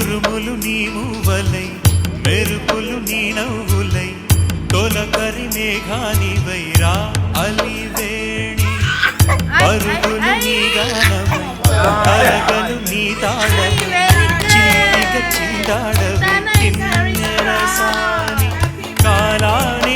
ఉరుములు నీ మూవలై మెరుపులు నీ నవ్వులై తొలకరి మేఘానివై రా అలివేణి పరుగులు నీ గానమై తరగలు నీ తాళమై చీలిక చీడాడవై కిన్నెర సాని కాలాని